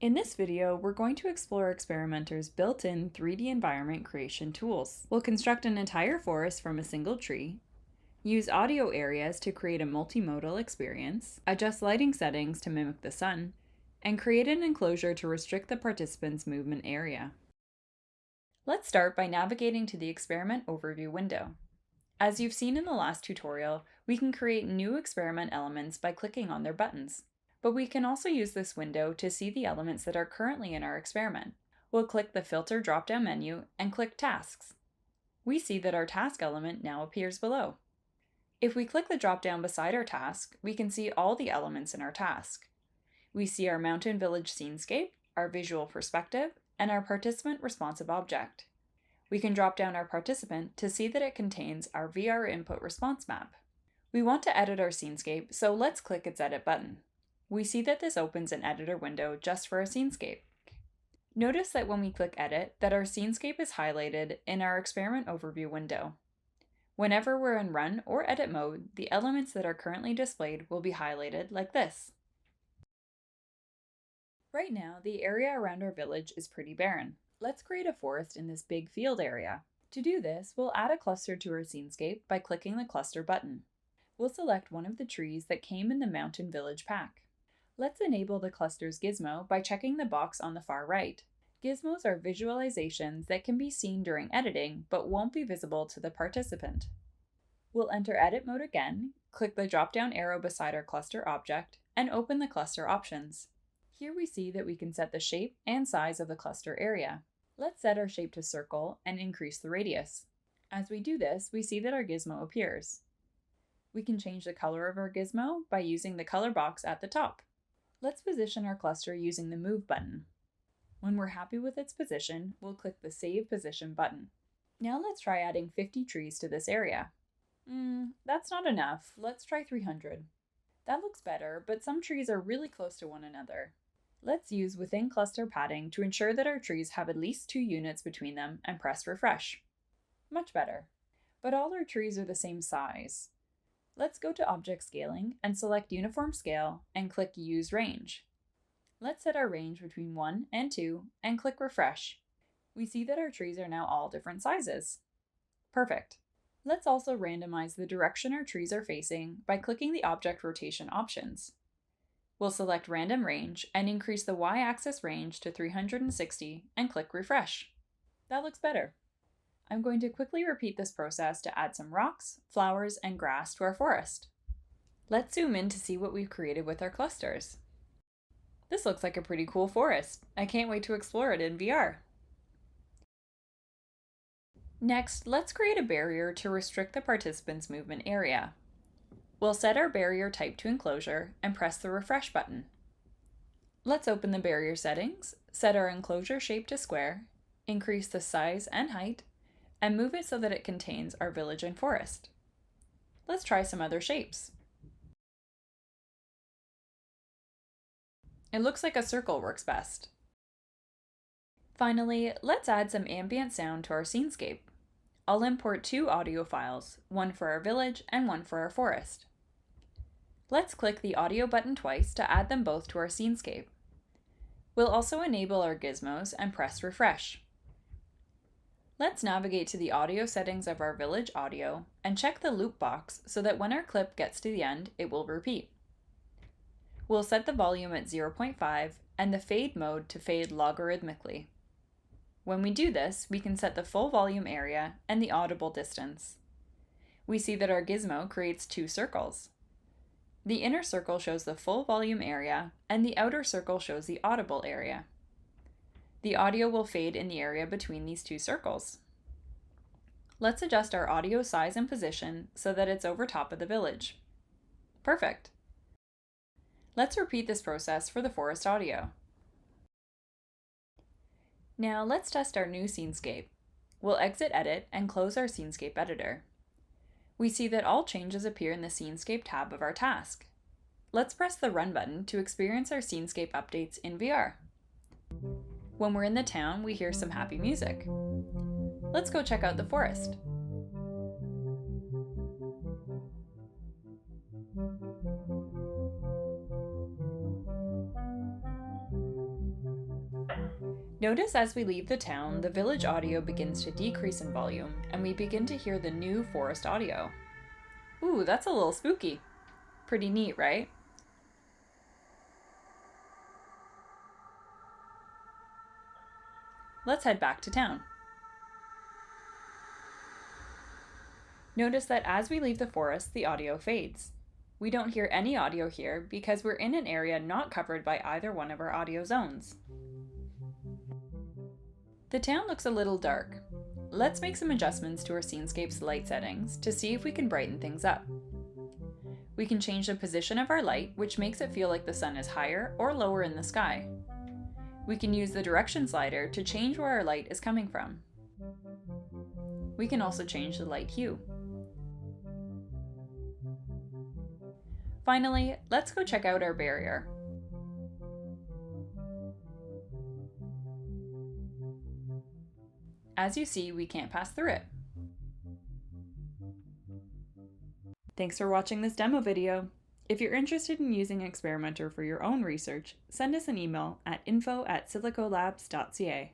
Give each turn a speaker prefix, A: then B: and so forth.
A: In this video, we're going to explore Experimenter's built-in 3D environment creation tools. We'll construct an entire forest from a single tree, use audio areas to create a multimodal experience, adjust lighting settings to mimic the sun, and create an enclosure to restrict the participant's movement area. Let's start by navigating to the experiment overview window. As you've seen in the last tutorial, we can create new experiment elements by clicking on their buttons. But we can also use this window to see the elements that are currently in our experiment. We'll click the Filter drop-down menu and click Tasks. We see that our task element now appears below. If we click the drop-down beside our task, we can see all the elements in our task. We see our mountain village scenescape, our visual perspective, and our participant responsive object. We can drop down our participant to see that it contains our VR input response map. We want to edit our scenescape, so let's click its Edit button. We see that this opens an editor window just for a scenescape. Notice that when we click Edit, that our scenescape is highlighted in our experiment overview window. Whenever we're in Run or Edit mode, the elements that are currently displayed will be highlighted like this. Right now, the area around our village is pretty barren. Let's create a forest in this big field area. To do this, we'll add a cluster to our scenescape by clicking the Cluster button. We'll select one of the trees that came in the Mountain Village pack. Let's enable the cluster's gizmo by checking the box on the far right. Gizmos are visualizations that can be seen during editing but won't be visible to the participant. We'll enter Edit mode again, click the drop-down arrow beside our cluster object, and open the cluster options. Here we see that we can set the shape and size of the cluster area. Let's set our shape to circle and increase the radius. As we do this, we see that our gizmo appears. We can change the color of our gizmo by using the color box at the top. Let's position our cluster using the Move button. When we're happy with its position, we'll click the Save Position button. Now let's try adding 50 trees to this area. That's not enough. Let's try 300. That looks better, but some trees are really close to one another. Let's use Within Cluster padding to ensure that our trees have at least 2 units between them and press Refresh. Much better. But all our trees are the same size. Let's go to Object Scaling and select Uniform Scale and click Use Range. Let's set our range between 1 and 2 and click Refresh. We see that our trees are now all different sizes. Perfect. Let's also randomize the direction our trees are facing by clicking the Object Rotation options. We'll select Random Range and increase the Y-axis range to 360 and click Refresh. That looks better. I'm going to quickly repeat this process to add some rocks, flowers, and grass to our forest. Let's zoom in to see what we've created with our clusters. This looks like a pretty cool forest. I can't wait to explore it in VR. Next, let's create a barrier to restrict the participant's movement area. We'll set our barrier type to enclosure and press the Refresh button. Let's open the barrier settings, set our enclosure shape to square, increase the size and height, and move it so that it contains our village and forest. Let's try some other shapes. It looks like a circle works best. Finally, let's add some ambient sound to our scenescape. I'll import 2 audio files, one for our village and one for our forest. Let's click the audio button twice to add them both to our scenescape. We'll also enable our gizmos and press Refresh. Let's navigate to the audio settings of our village audio and check the loop box so that when our clip gets to the end, it will repeat. We'll set the volume at 0.5 and the fade mode to fade logarithmically. When we do this, we can set the full volume area and the audible distance. We see that our gizmo creates 2 circles. The inner circle shows the full volume area and the outer circle shows the audible area. The audio will fade in the area between these 2 circles. Let's adjust our audio size and position so that it's over top of the village. Perfect. Let's repeat this process for the forest audio. Now let's test our new scenescape. We'll exit Edit and close our Scenescape editor. We see that all changes appear in the Scenescape tab of our task. Let's press the Run button to experience our Scenescape updates in VR. When we're in the town, we hear some happy music. Let's go check out the forest. Notice as we leave the town, the village audio begins to decrease in volume, and we begin to hear the new forest audio. Ooh, that's a little spooky. Pretty neat, right? Let's head back to town. Notice that as we leave the forest, the audio fades. We don't hear any audio here because we're in an area not covered by either one of our audio zones. The town looks a little dark. Let's make some adjustments to our scenescape's light settings to see if we can brighten things up. We can change the position of our light, which makes it feel like the sun is higher or lower in the sky. We can use the direction slider to change where our light is coming from. We can also change the light hue. Finally, let's go check out our barrier. As you see, we can't pass through it. Thanks for watching this demo video. If you're interested in using Experimenter for your own research, send us an email at info@silicolabs.ca.